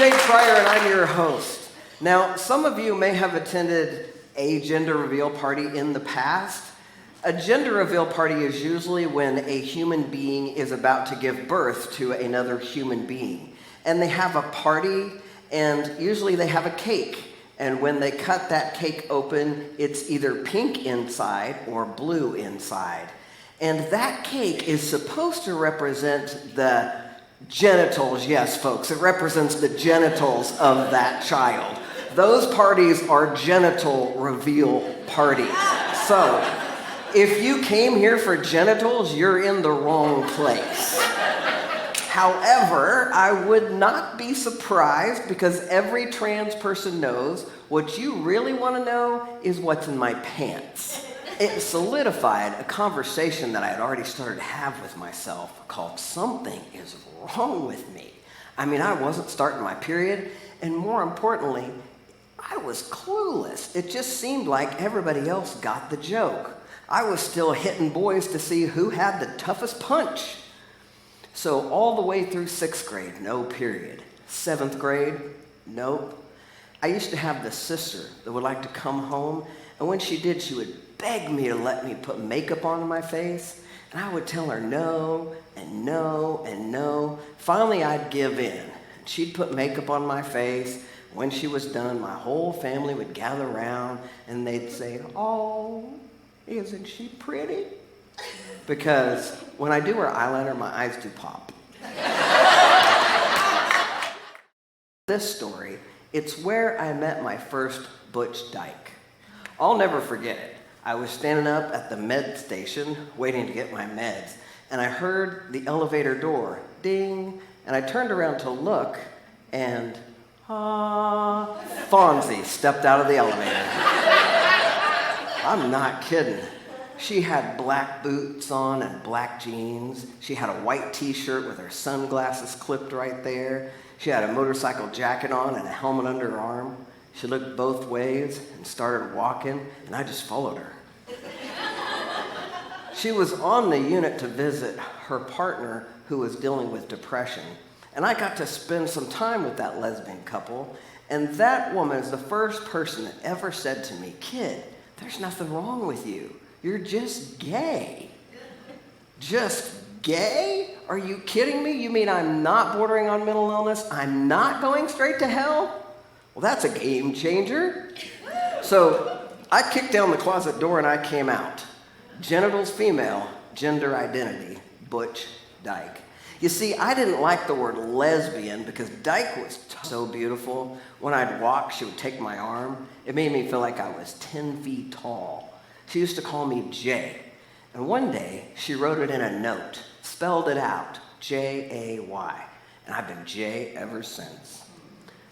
Pryor, and I'm your host. Now, some of you may have attended a gender reveal party in the past. A gender reveal party is usually when a human being is about to give birth to another human being. And they have a party, and usually they have a cake. And when they cut that cake open, it's either pink inside or blue inside. And that cake is supposed to represent the genitals, yes, folks, it represents the genitals of that child. Those parties are genital reveal parties. So, if you came here for genitals, you're in the wrong place. However, I would not be surprised because every trans person knows what you really want to know is what's in my pants. It solidified a conversation that I had already started to have with myself called "Something is Wrong with Me." I mean, I wasn't starting my period, and more importantly, I was clueless. It just seemed like everybody else got the joke. I was still hitting boys to see who had the toughest punch. So all the way through 6th grade, no period. 7th grade, nope. I used to have this sister that would like to come home, and when she did, she would beg me to let me put makeup on my face, and I would tell her no, and no, and no. Finally, I'd give in. She'd put makeup on my face. When she was done, my whole family would gather around, and they'd say, "Oh, isn't she pretty?" Because when I do her eyeliner, my eyes do pop. This story, it's where I met my first butch dyke. I'll never forget it. I was standing up at the med station waiting to get my meds, and I heard the elevator door ding, and I turned around to look, and Fonzie stepped out of the elevator. I'm not kidding. She had black boots on and black jeans. She had a white t-shirt with her sunglasses clipped right there. She had a motorcycle jacket on and a helmet under her arm. She looked both ways and started walking, and I just followed her. She was on the unit to visit her partner who was dealing with depression, and I got to spend some time with that lesbian couple, and that woman is the first person that ever said to me, "Kid, there's nothing wrong with you. You're just gay." Just gay? Are you kidding me? You mean I'm not bordering on mental illness? I'm not going straight to hell? Well, that's a game changer. So I kicked down the closet door and I came out. Genitals female, gender identity, butch dyke. You see, I didn't like the word lesbian because dyke was so beautiful. When I'd walk, she would take my arm. It made me feel like I was 10 feet tall. She used to call me Jay. And one day, she wrote it in a note, spelled it out, J-A-Y. And I've been Jay ever since.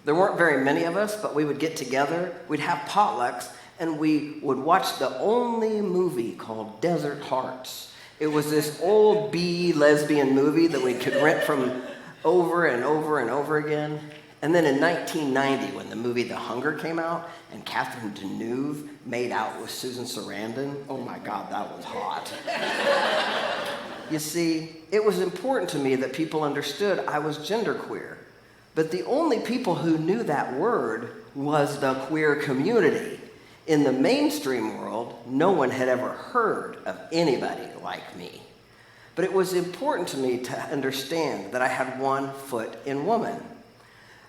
There weren't very many of us, but we would get together, we'd have potlucks, and we would watch the only movie called Desert Hearts. It was this old B lesbian movie that we could rent from over and over and over again. And then in 1990, when the movie The Hunger came out, and Catherine Deneuve made out with Susan Sarandon, oh my God, that was hot. You see, it was important to me that people understood I was genderqueer. But the only people who knew that word was the queer community. In the mainstream world, no one had ever heard of anybody like me. But it was important to me to understand that I had one foot in woman.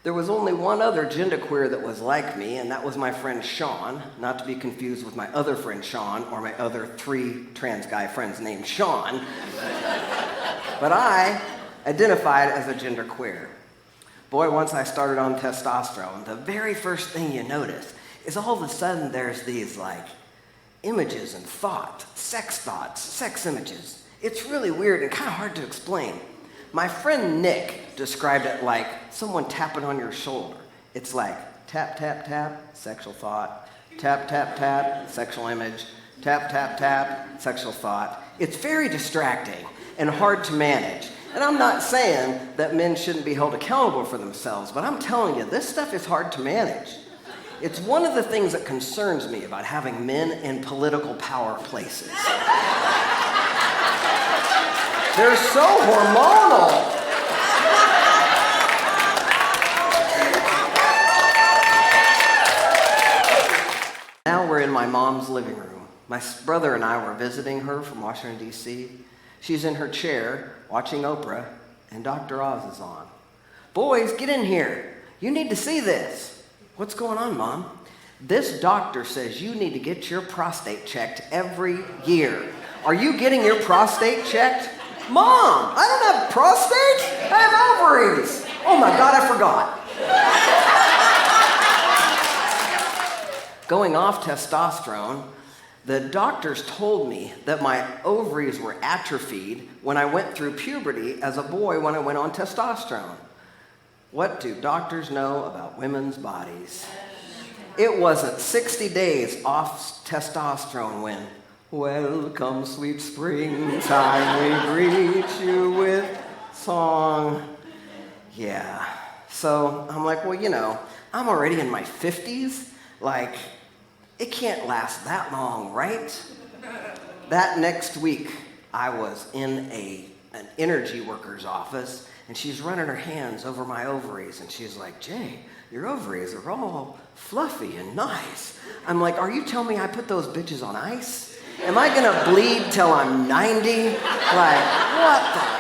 There was only one other genderqueer that was like me, and that was my friend Sean, not to be confused with my other friend Sean or my other 3 trans guy friends named Sean. But I identified as a genderqueer. Boy, once I started on testosterone, the very first thing you notice is all of a sudden there's these images and thoughts, sex images. It's really weird and kind of hard to explain. My friend Nick described it like someone tapping on your shoulder. It's like tap, tap, tap, sexual thought, tap, tap, tap, sexual image, tap, tap, tap, sexual thought. It's very distracting and hard to manage. And I'm not saying that men shouldn't be held accountable for themselves, but I'm telling you, this stuff is hard to manage. It's one of the things that concerns me about having men in political power places. They're so hormonal. mom's living room. My brother and I were visiting her from Washington, D.C. She's in her chair watching Oprah, and Dr. Oz is on. Boys, get in here. You need to see this. What's going on, Mom? This doctor says you need to get your prostate checked every year. Are you getting your prostate checked? Mom, I don't have prostate. I have ovaries. Oh my God, I forgot. Going off testosterone, the doctors told me that my ovaries were atrophied when I went through puberty as a boy when I went on testosterone. What do doctors know about women's bodies? It wasn't 60 days off testosterone when, welcome sweet springtime, we greet you with song. Yeah, so I'm like, well, I'm already in my 50s. Like, it can't last that long, right? That next week, I was in an energy worker's office, and she's running her hands over my ovaries, and she's like, Jay, your ovaries are all fluffy and nice. I'm like, are you telling me I put those bitches on ice? Am I gonna bleed till I'm 90? Like, what the